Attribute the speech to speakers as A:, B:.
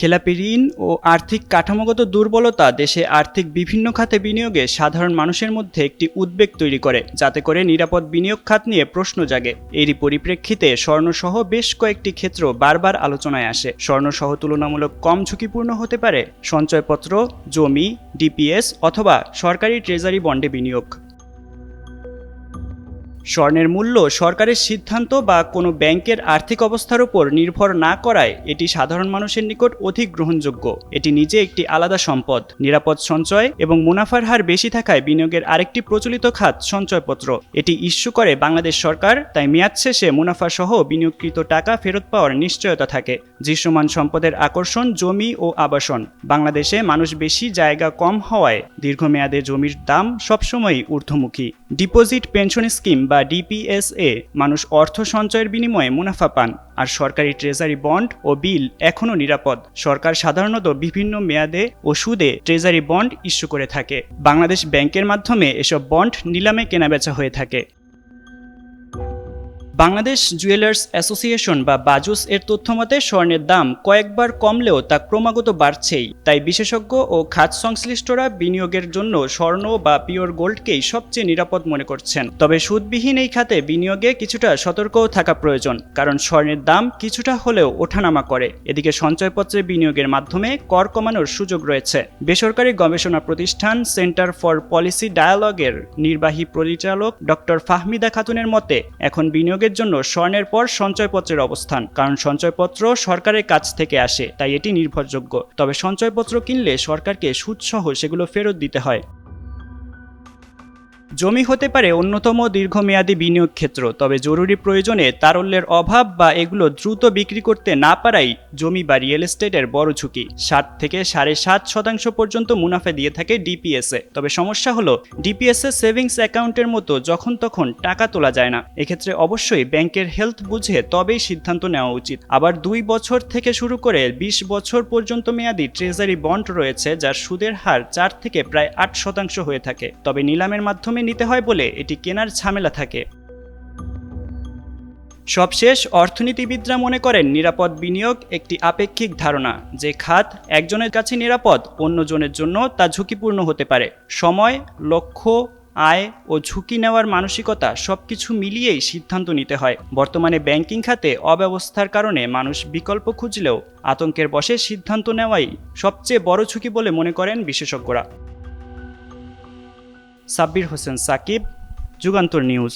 A: খেলাপি ঋণ ও আর্থিক কাঠামোগত দুর্বলতা দেশে আর্থিক বিভিন্ন খাতে বিনিয়োগে সাধারণ মানুষের মধ্যে একটি উদ্বেগ তৈরি করে, যাতে করে নিরাপদ বিনিয়োগ খাত নিয়ে প্রশ্ন জাগে। এরই পরিপ্রেক্ষিতে স্বর্ণসহ বেশ কয়েকটি ক্ষেত্র বারবার আলোচনায় আসে। স্বর্ণসহ তুলনামূলক কম ঝুঁকিপূর্ণ হতে পারে সঞ্চয়পত্র, জমি, ডিপিএস অথবা সরকারি ট্রেজারি বন্ডে বিনিয়োগ। স্বর্ণের মূল্য সরকারের সিদ্ধান্ত বা কোনো ব্যাংকের আর্থিক অবস্থার উপর নির্ভর না করায় এটি সাধারণ মানুষের নিকট অধিক গ্রহণযোগ্য। এটি নিজে একটি আলাদা সম্পদ, নিরাপদ সঞ্চয় এবং মুনাফার হার বেশি থাকায় বিনিয়োগের আরেকটি প্রচলিত খাত সঞ্চয়পত্র। এটি ইস্যু করে বাংলাদেশ সরকার, তাই মেয়াদ শেষে মুনাফাসহ বিনিয়োগকৃত টাকা ফেরত পাওয়ার নিশ্চয়তা থাকে। দৃশ্যমান সম্পদের আকর্ষণ জমি ও আবাসন। বাংলাদেশে মানুষ বেশি, জায়গা কম হওয়ায় দীর্ঘমেয়াদে জমির দাম সবসময়ই ঊর্ধ্বমুখী। ডিপোজিট পেনশন স্কিম বা ডিপিএসএ মানুষ অর্থ সঞ্চয়ের বিনিময়ে মুনাফা পান, আর সরকারি ট্রেজারি বন্ড ও বিল এখনও নিরাপদ। সরকার সাধারণত বিভিন্ন মেয়াদে ও সুদে ট্রেজারি বন্ড ইস্যু করে থাকে। বাংলাদেশ ব্যাংকের মাধ্যমে এসব বন্ড নিলামে কেনাবেচা হয়ে থাকে। বাংলাদেশ জুয়েলার্স অ্যাসোসিয়েশন বা বাজুস এর তথ্যমতে স্বর্ণের দাম কয়েকবার কমলেও তা ক্রমাগত বাড়ছেই। তাই বিশেষজ্ঞ ও খাত সংশ্লিষ্টরা বিনিয়োগের জন্য স্বর্ণ বা পিওর গোল্ডকেই সবচেয়ে নিরাপদ মনে করছেন। তবে সুদবিহীন এই খাতে বিনিয়োগে কিছুটা সতর্কও থাকা প্রয়োজন, কারণ স্বর্ণের দাম কিছুটা হলেও ওঠানামা করে। এদিকে সঞ্চয়পত্রে বিনিয়োগের মাধ্যমে কর কমানোর সুযোগ রয়েছে। বেসরকারি গবেষণা প্রতিষ্ঠান সেন্টার ফর পলিসি ডায়ালগের নির্বাহী পরিচালক ডক্টর ফাহমিদা খাতুনের মতে, এখন বিনিয়োগের জন্য স্বর্ণের পর সঞ্চয়পত্রের অবস্থান, কারণ সঞ্চয়পত্র সরকারের কাছ থেকে আসে, তাই এটি নির্ভরযোগ্য। তবে সঞ্চয়পত্র কিনলে সরকারকে সুদসহ সেগুলো ফেরত দিতে হয়। জমি হতে পারে অন্যতম দীর্ঘমেয়াদী বিনিয়োগ ক্ষেত্র, তবে জরুরি প্রয়োজনে তারল্যের অভাব বা এগুলো দ্রুত বিক্রি করতে না পারাই জমি বা রিয়েল এস্টেটের বড় ঝুঁকি। 7 থেকে 7.5% পর্যন্ত মুনাফা দিয়ে থাকে ডিপিএসএ। তবে সমস্যা হলো ডিপিএসএ সেভিংস অ্যাকাউন্টের মতো যখন তখন টাকা তোলা যায় না। এক্ষেত্রে অবশ্যই ব্যাংকের হেলথ বুঝে তবেই সিদ্ধান্ত নেওয়া উচিত। আবার 2 বছর থেকে শুরু করে 20 বছর পর্যন্ত মেয়াদী ট্রেজারি বন্ড রয়েছে, যার সুদের হার 4 থেকে প্রায় 8% হয়ে থাকে। তবে নিলামের মাধ্যমে নিতে হয় বলে এটি কেনার ঝামেলা থাকে। সবশেষ, অর্থনীতিবিদরা মনে করেন নিরাপদ বিনিয়োগ একটি আপেক্ষিক ধারণা। যে খাত একজনের কাছে নিরাপদ, অন্যজনের জন্য তা ঝুঁকিপূর্ণ হতে পারে। সময়, লক্ষ্য, আয় ও ঝুঁকি নেওয়ার মানসিকতা সবকিছু মিলিয়েই সিদ্ধান্ত নিতে হয়। বর্তমানে ব্যাংকিং খাতে অব্যবস্থার কারণে মানুষ বিকল্প খুঁজলেও আতঙ্কের বশে সিদ্ধান্ত নেওয়াই সবচেয়ে বড় ঝুঁকি বলে মনে করেন বিশেষজ্ঞরা। সাব্বির হোসেন সাকিব, যুগান্তর নিউজ।